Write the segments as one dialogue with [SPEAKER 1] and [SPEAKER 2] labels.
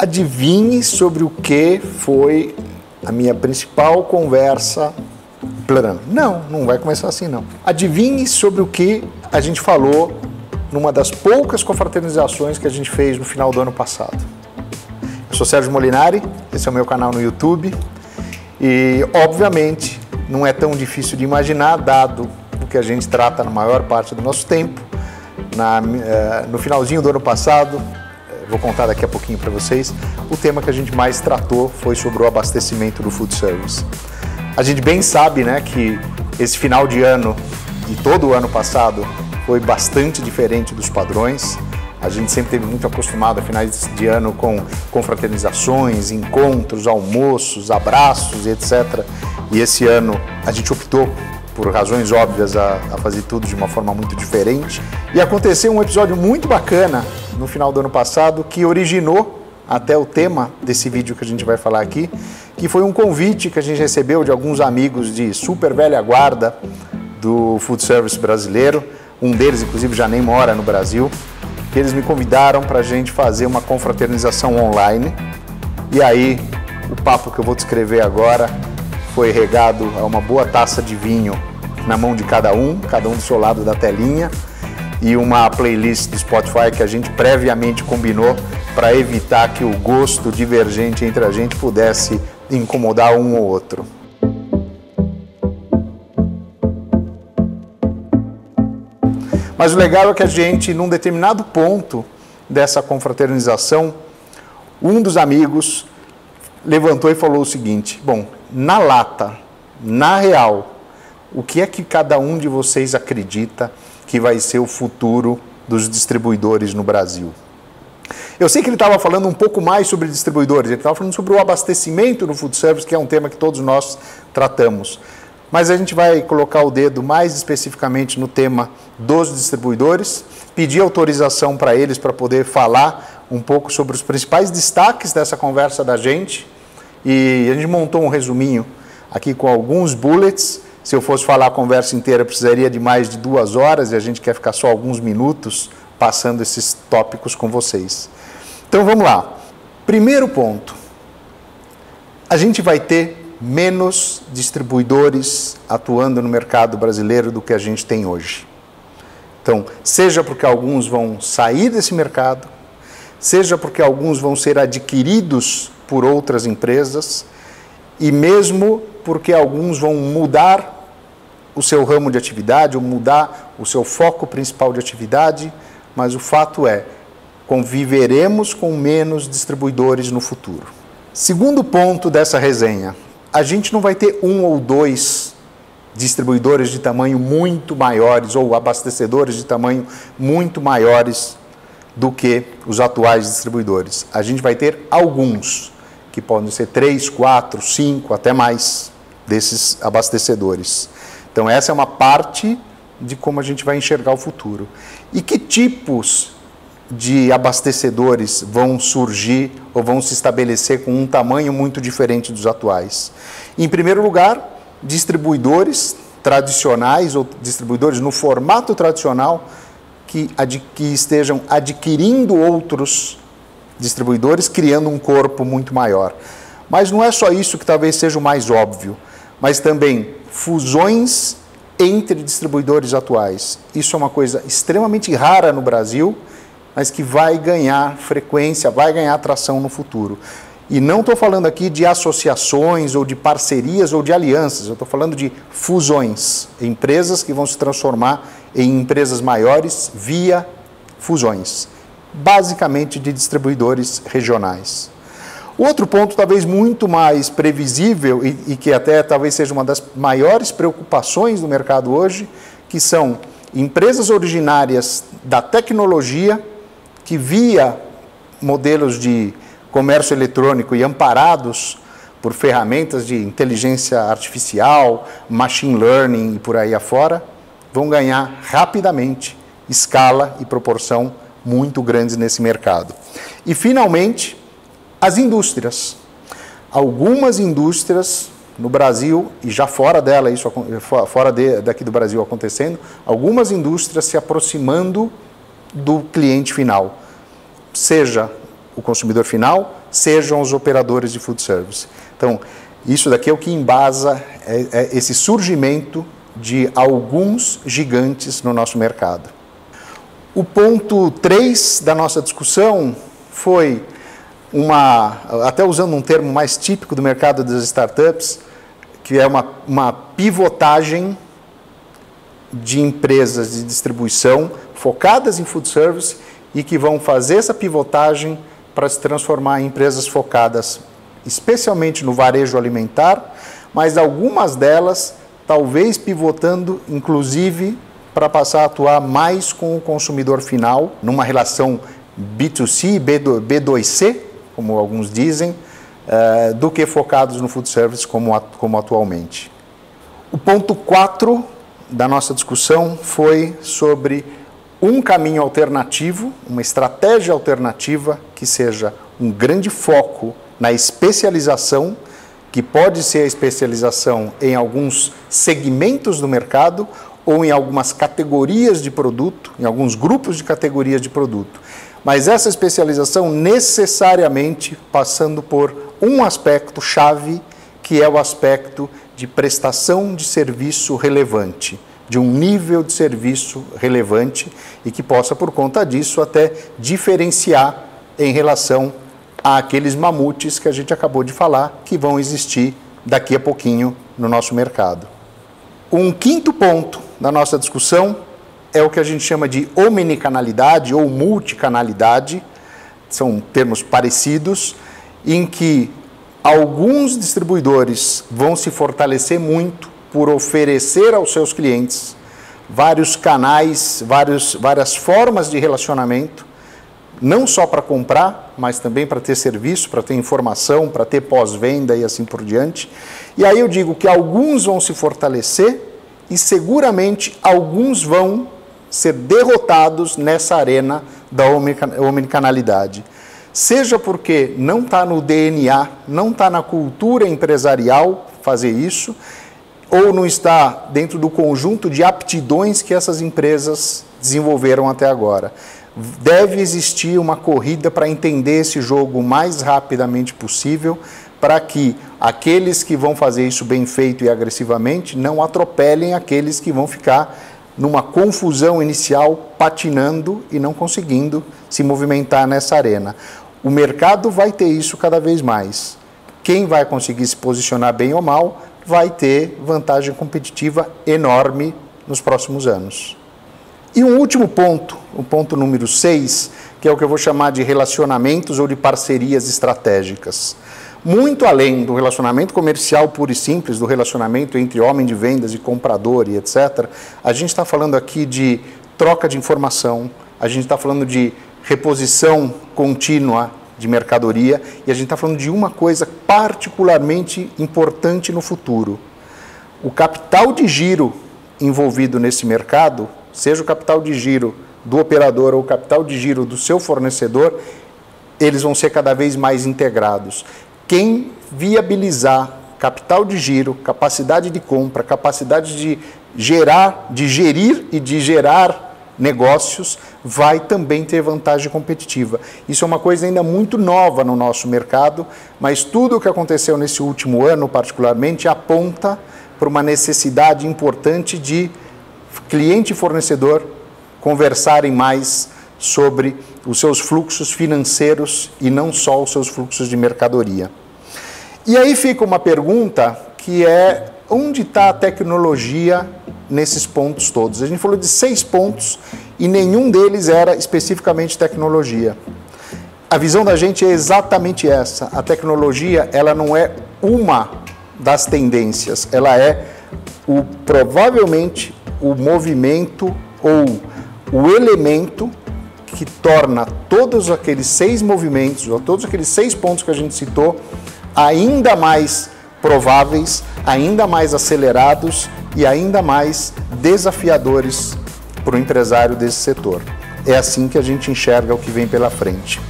[SPEAKER 1] Adivinhe sobre o que foi a minha principal conversa. Não vai começar assim não. Adivinhe sobre o que a gente falou numa das poucas confraternizações que a gente fez no final do ano passado. Eu sou Sérgio Molinari, esse é o meu canal no YouTube e, obviamente, não é tão difícil de imaginar, dado o que a gente trata na maior parte do nosso tempo. No finalzinho do ano passado, vou contar daqui a pouquinho para vocês, o tema que a gente mais tratou foi sobre o abastecimento do food service. A gente bem sabe, né, que esse final de ano e todo o ano passado foi bastante diferente dos padrões. A gente sempre teve muito acostumado a finais de ano com confraternizações, encontros, almoços, abraços, etc. E esse ano a gente optou, por razões óbvias, a fazer tudo de uma forma muito diferente. E aconteceu um episódio muito bacana no final do ano passado que originou até o tema desse vídeo que a gente vai falar aqui, que foi um convite que a gente recebeu de alguns amigos de super velha guarda do food service brasileiro. Um deles, inclusive, já nem mora no Brasil. Que eles me convidaram para a gente fazer uma confraternização online. E aí, o papo que eu vou descrever agora foi regado a uma boa taça de vinho na mão de cada um do seu lado da telinha, e uma playlist do Spotify que a gente previamente combinou para evitar que o gosto divergente entre a gente pudesse incomodar um ou outro. Mas o legal é que a gente, num determinado ponto dessa confraternização, um dos amigos levantou e falou o seguinte: bom, na lata, na real, o que é que cada um de vocês acredita que vai ser o futuro dos distribuidores no Brasil? Eu sei que ele estava falando um pouco mais sobre distribuidores, ele estava falando sobre o abastecimento no food service, que é um tema que todos nós tratamos. Mas a gente vai colocar o dedo mais especificamente no tema dos distribuidores, pedir autorização para eles para poder falar um pouco sobre os principais destaques dessa conversa da gente. E a gente montou um resuminho aqui com alguns bullets. Se eu fosse falar a conversa inteira, precisaria de mais de 2 horas e a gente quer ficar só alguns minutos passando esses tópicos com vocês. Então vamos lá. Primeiro ponto. A gente vai ter menos distribuidores atuando no mercado brasileiro do que a gente tem hoje. Então, seja porque alguns vão sair desse mercado, seja porque alguns vão ser adquiridos por outras empresas, e mesmo porque alguns vão mudar o seu ramo de atividade, ou mudar o seu foco principal de atividade, mas o fato é, conviveremos com menos distribuidores no futuro. Segundo ponto dessa resenha, a gente não vai ter 1 ou 2 distribuidores de tamanho muito maiores ou abastecedores de tamanho muito maiores do que os atuais distribuidores. A gente vai ter alguns, que podem ser 3, 4, 5, até mais desses abastecedores. Então essa é uma parte de como a gente vai enxergar o futuro. E que tipos de abastecedores vão surgir ou vão se estabelecer com um tamanho muito diferente dos atuais? Em primeiro lugar, distribuidores tradicionais ou distribuidores no formato tradicional que estejam adquirindo outros distribuidores, criando um corpo muito maior. Mas não é só isso que talvez seja o mais óbvio, mas também fusões entre distribuidores atuais. Isso é uma coisa extremamente rara no Brasil, mas que vai ganhar frequência, vai ganhar atração no futuro. E não estou falando aqui de associações ou de parcerias ou de alianças, eu estou falando de fusões, empresas que vão se transformar em empresas maiores via fusões, basicamente de distribuidores regionais. O outro ponto, talvez muito mais previsível e que até talvez seja uma das maiores preocupações do mercado hoje, que são empresas originárias da tecnologia que via modelos de comércio eletrônico e amparados por ferramentas de inteligência artificial, machine learning e por aí afora, vão ganhar rapidamente escala e proporção muito grandes nesse mercado. E, finalmente, as indústrias. Algumas indústrias no Brasil, e já fora dela, daqui do Brasil acontecendo, algumas indústrias se aproximando do cliente final, seja o consumidor final, sejam os operadores de food service. Então, isso daqui é o que embasa esse surgimento de alguns gigantes no nosso mercado. O ponto 3 da nossa discussão foi até usando um termo mais típico do mercado das startups, que é uma pivotagem de empresas de distribuição focadas em food service e que vão fazer essa pivotagem para se transformar em empresas focadas especialmente no varejo alimentar, mas algumas delas talvez pivotando inclusive para passar a atuar mais com o consumidor final, numa relação B2C, B2C, como alguns dizem, do que focados no food service como atualmente. O ponto 4 da nossa discussão foi sobre um caminho alternativo, uma estratégia alternativa que seja um grande foco na especialização, que pode ser a especialização em alguns segmentos do mercado ou em algumas categorias de produto, em alguns grupos de categorias de produto. Mas essa especialização necessariamente passando por um aspecto chave, que é o aspecto de prestação de serviço relevante, de um nível de serviço relevante e que possa, por conta disso, até diferenciar em relação àqueles mamutes que a gente acabou de falar, que vão existir daqui a pouquinho no nosso mercado. Um quinto ponto da nossa discussão é o que a gente chama de omnicanalidade ou multicanalidade, são termos parecidos, em que alguns distribuidores vão se fortalecer muito por oferecer aos seus clientes vários canais, várias formas de relacionamento, não só para comprar, mas também para ter serviço, para ter informação, para ter pós-venda e assim por diante. E aí eu digo que alguns vão se fortalecer e seguramente alguns vão ser derrotados nessa arena da omnicanalidade. Seja porque não está no DNA, não está na cultura empresarial fazer isso, ou não está dentro do conjunto de aptidões que essas empresas desenvolveram até agora. Deve existir uma corrida para entender esse jogo o mais rapidamente possível, para que aqueles que vão fazer isso bem feito e agressivamente não atropelem aqueles que vão ficar numa confusão inicial, patinando e não conseguindo se movimentar nessa arena. O mercado vai ter isso cada vez mais. Quem vai conseguir se posicionar bem ou mal vai ter vantagem competitiva enorme nos próximos anos. E um último ponto, o ponto número 6, que é o que eu vou chamar de relacionamentos ou de parcerias estratégicas. Muito além do relacionamento comercial puro e simples, do relacionamento entre homem de vendas e comprador e etc., a gente está falando aqui de troca de informação, a gente está falando de reposição contínua de mercadoria e a gente está falando de uma coisa particularmente importante no futuro. O capital de giro envolvido nesse mercado, seja o capital de giro do operador ou o capital de giro do seu fornecedor, eles vão ser cada vez mais integrados. Quem viabilizar capital de giro, capacidade de compra, capacidade de gerir e de gerar negócios, vai também ter vantagem competitiva. Isso é uma coisa ainda muito nova no nosso mercado, mas tudo o que aconteceu nesse último ano, particularmente, aponta para uma necessidade importante de cliente e fornecedor conversarem mais sobre os seus fluxos financeiros e não só os seus fluxos de mercadoria. E aí fica uma pergunta que é: onde está a tecnologia nesses pontos todos? A gente falou de 6 pontos e nenhum deles era especificamente tecnologia. A visão da gente é exatamente essa. A tecnologia, ela não é uma das tendências, ela é provavelmente o movimento ou o elemento que torna todos aqueles 6 movimentos, ou todos aqueles 6 pontos que a gente citou, ainda mais prováveis, ainda mais acelerados e ainda mais desafiadores para o empresário desse setor. É assim que a gente enxerga o que vem pela frente.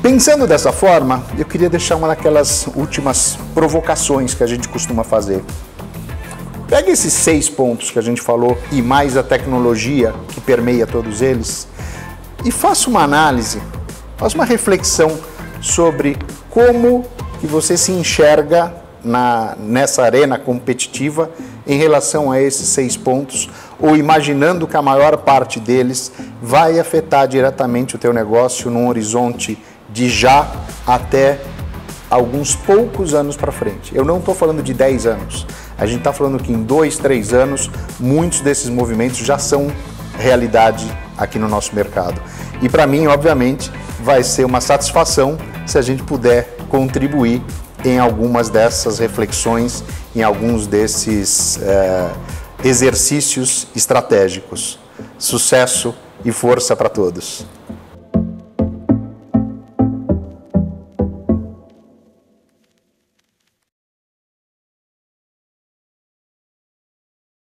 [SPEAKER 1] Pensando dessa forma, eu queria deixar uma daquelas últimas provocações que a gente costuma fazer. Pega esses 6 pontos que a gente falou e mais a tecnologia que permeia todos eles e faça uma análise Faça uma reflexão sobre como que você se enxerga nessa arena competitiva em relação a esses 6 pontos, ou imaginando que a maior parte deles vai afetar diretamente o teu negócio num horizonte de já até alguns poucos anos para frente. Eu não estou falando de 10 anos. A gente está falando que em 2, 3 anos, muitos desses movimentos já são realidade aqui no nosso mercado. E para mim, obviamente, vai ser uma satisfação se a gente puder contribuir em algumas dessas reflexões, em alguns desses exercícios estratégicos. Sucesso e força para todos!